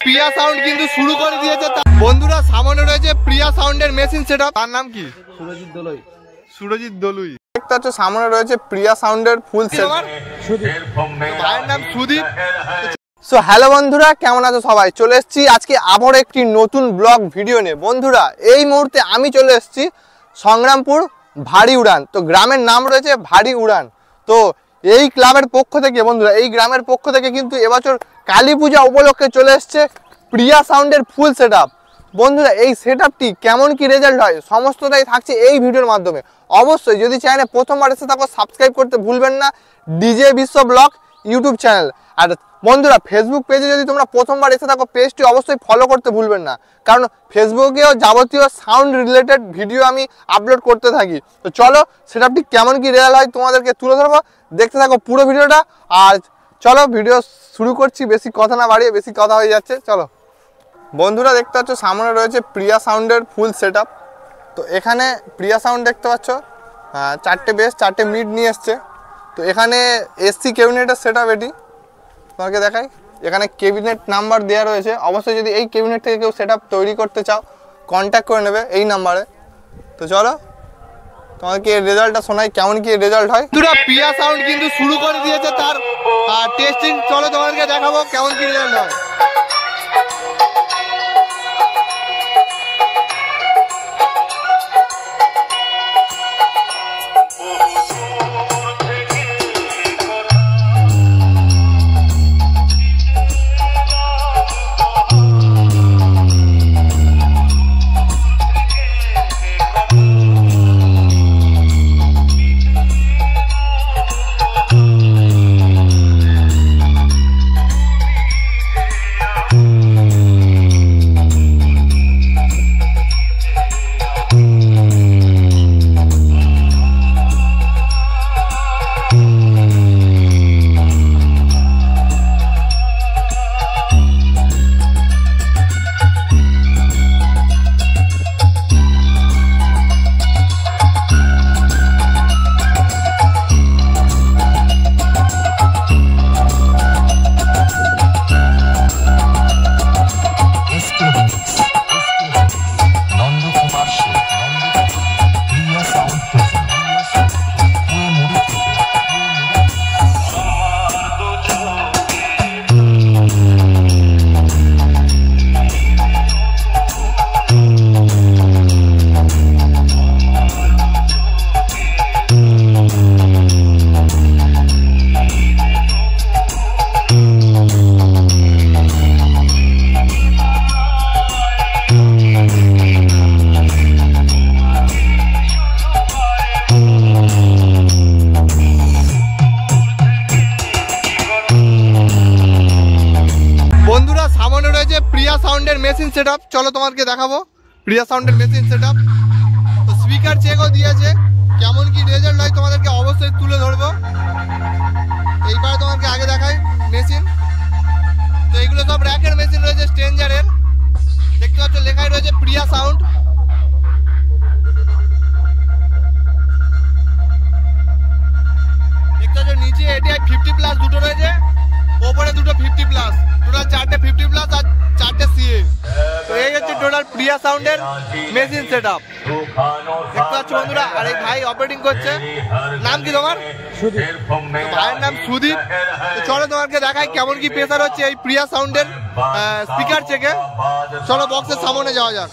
প্রিয়া sound কিন্তু শুরু করে দিয়েছে বন্ধুরা। সামনে রয়েছে প্রিয়া সাউন্ডের মেশিন সেটআপ। তার নাম কি? সুরজিৎ দলুই। সুরজিৎ দলুই দেখতে পাচ্ছ সামনে রয়েছে প্রিয়া সাউন্ডের ফুল সেট। ভাইয়ের নাম সুদীপ। সো হ্যালো বন্ধুরা, কেমন আছো সবাই? চলে এসেছি আজকে আবার একটি নতুন ব্লগ ভিডিও নিয়ে। বন্ধুরা এই মুহূর্তে আমি চলে এসেছি সংগ্রামপুর ভারী উড়ান। তো গ্রামের নাম রয়েছে ভারী উড়ান। তো এই ক্লাবের পক্ষ থেকে বন্ধুরা, এই গ্রামের পক্ষ থেকে কিন্তু এবছর কালী পূজা উপলক্ষে চলে এসছে প্রিয়া সাউন্ডের ফুল সেটআপ। বন্ধুরা এই সেটআপটি কেমন কি রেজাল্ট হয় সমস্তটাই থাকছে এই ভিডিওর মাধ্যমে। অবশ্যই যদি চ্যানেলে প্রথমবার এসে থাকো সাবস্ক্রাইব করতে ভুলবেন না, ডিজে বিশ্ব ব্লগ ইউটিউব চ্যানেল। আর বন্ধুরা ফেসবুক পেজে যদি তোমরা প্রথমবার এসে থাকো পেজটি অবশ্যই ফলো করতে ভুলবেন না, কারণ ফেসবুকেও যাবতীয় সাউন্ড রিলেটেড ভিডিও আমি আপলোড করতে থাকি। তো চলো সেটআপটি কেমন কি রেজাল্ট হয় তোমাদেরকে তুলে ধরবো, দেখতে থাকো পুরো ভিডিওটা। আর চলো ভিডিও শুরু করছি, বেশি কথা না বাড়িয়ে, বেশি কথা হয়ে যাচ্ছে। চলো বন্ধুরা দেখতে পাচ্ছ সামনে রয়েছে প্রিয়া সাউন্ডের ফুল সেটআপ। তো এখানে প্রিয়া সাউন্ড দেখতে পাচ্ছ, 4টে বেস 4টে মিড নিয়ে এসছে। তো এখানে এসসি ক্যাবিনেটের সেটআপ এটি তোমাকে দেখাই। এখানে ক্যাবিনেট নাম্বার দেওয়া রয়েছে, অবশ্যই যদি এই ক্যাবিনেট থেকে কেউ সেটআপ তৈরি করতে চাও কন্ট্যাক্ট করে নেবে এই নাম্বারে। তো চলো তোমাকে রেজাল্টটা শোনাই কেমন কি রেজাল্ট হয়। পুরো প্রিয়া সাউন্ড কিন্তু শুরু করে দিয়েছে তার টেস্টিং। চলো তোমাদেরকে দেখাবো কেমন কি রেজাল্ট হয়। প্রিয়া সাউন্ডের মেশিন সেটআপ চলো তোমাদেরকে দেখাবো প্রিয়া সাউন্ডের মেশিন সেটআপ। তো স্পিকার চেকও দিয়েছে, কেমন কি রেজাল্ট হয় তোমাদেরকে অবশ্যই তুলে ধরবো। এইবার তোমাদেরকে আগে দেখাই মেশিন। তো এগুলো সব র্যাকের মেশিন রয়েছে স্ট্রেঞ্জারের, দেখতে পাচ্ছ লেখাই রয়েছে প্রিয়া সাউন্ড। দেখতে পাচ্ছ নিচে এটি 50+ দুটো রয়েছে, ওপরে দুটো 50+, টোটাল 4টে 50+ আর 4টে সিএ। তো এই হচ্ছে টোটাল প্রিয়া সাউন্ডের মেশিন সেটআপ দেখতে পাচ্ছ বন্ধুরা। আর এই ভাই অপারেটিং করছে, নাম কি তোমার? সুদীপ। ভাইয়ের নাম সুদীপ। তো চলো তোমাকে দেখাই কেমন কি প্রেসার হচ্ছে এই প্রিয়া সাউন্ডের স্পিকার চেকে। চলো বক্সের সামনে যাওয়া যাক।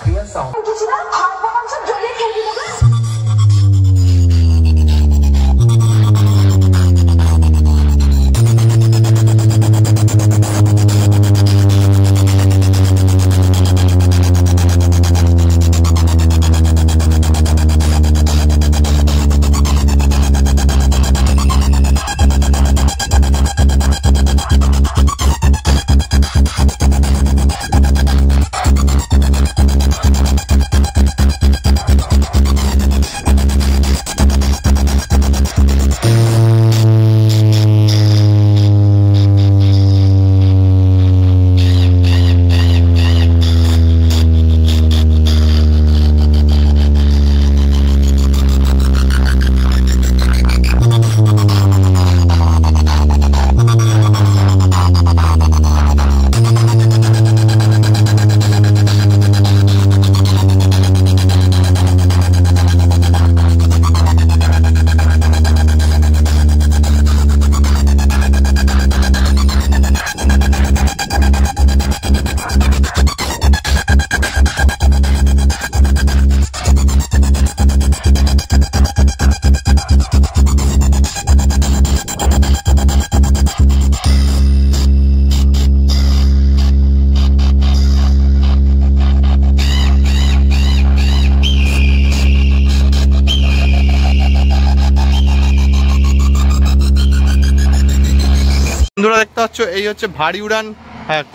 বন্ধুরা দেখতে পাচ্ছ এই হচ্ছে ভারী উড়ান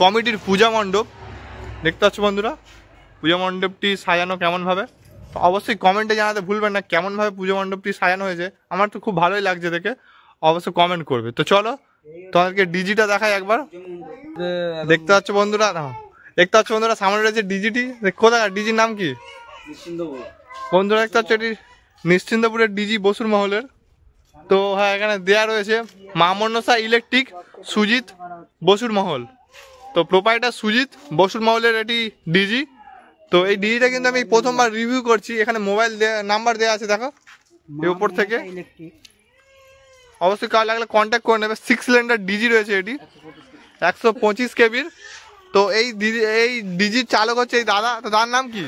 কমিটির পূজা মণ্ডপ। দেখতে পাচ্ছ বন্ধুরা পূজা মণ্ডপটি সাজানো কেমনভাবে, তো অবশ্যই কমেন্টে জানাতে ভুলবেন না কেমনভাবে পুজো মণ্ডপটি সাজানো হয়েছে। আমার তো খুব ভালোই লাগছে দেখে, অবশ্যই কমেন্ট করবে। তো চলো তোমাদেরকে ডিজিটা দেখাই একবার। দেখতে পাচ্ছ বন্ধুরা, দেখতে পাচ্ছ বন্ধুরা সামনে রয়েছে ডিজিটি। কোথায় ডিজির নাম কি বন্ধুরা? দেখতে পাচ্ছ এটি নিশ্চিন্তপুরের ডিজি বসুর মহলের। তো হ্যাঁ, এখানে দেয়া রয়েছে মা মনসা ইলেকট্রিক সুজিত বসুর মহল। তো প্রোপাইটার সুজিত বসুর মহলের এটি ডিজি। তো এই ডিজিটা কিন্তু আমি প্রথমবার রিভিউ করছি। এখানে মোবাইল নাম্বার দেওয়া আছে দেখো এই উপর থেকে, অবশ্যই কার লাগলে কন্ট্যাক্ট করে নেবে। 6 সিলিন্ডার ডিজি রয়েছে এটি, 125 কেবির। তো এই ডিজির চালক হচ্ছে এই দাদা। তো দাদার নাম কি?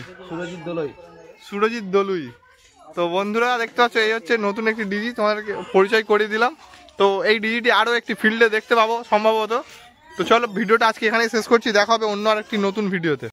সুরজিৎ দলুই। তো বন্ধুরা দেখতে পাচ্ছ এই হচ্ছে নতুন একটি ডিজি, তোমাদেরকে পরিচয় করিয়ে দিলাম। তো এই ডিজিটি আরও একটি ফিল্ডে দেখতে পাবো সম্ভবত। তো চলো ভিডিওটা আজকে এখানেই শেষ করছি, দেখা হবে অন্য আর একটি নতুন ভিডিওতে।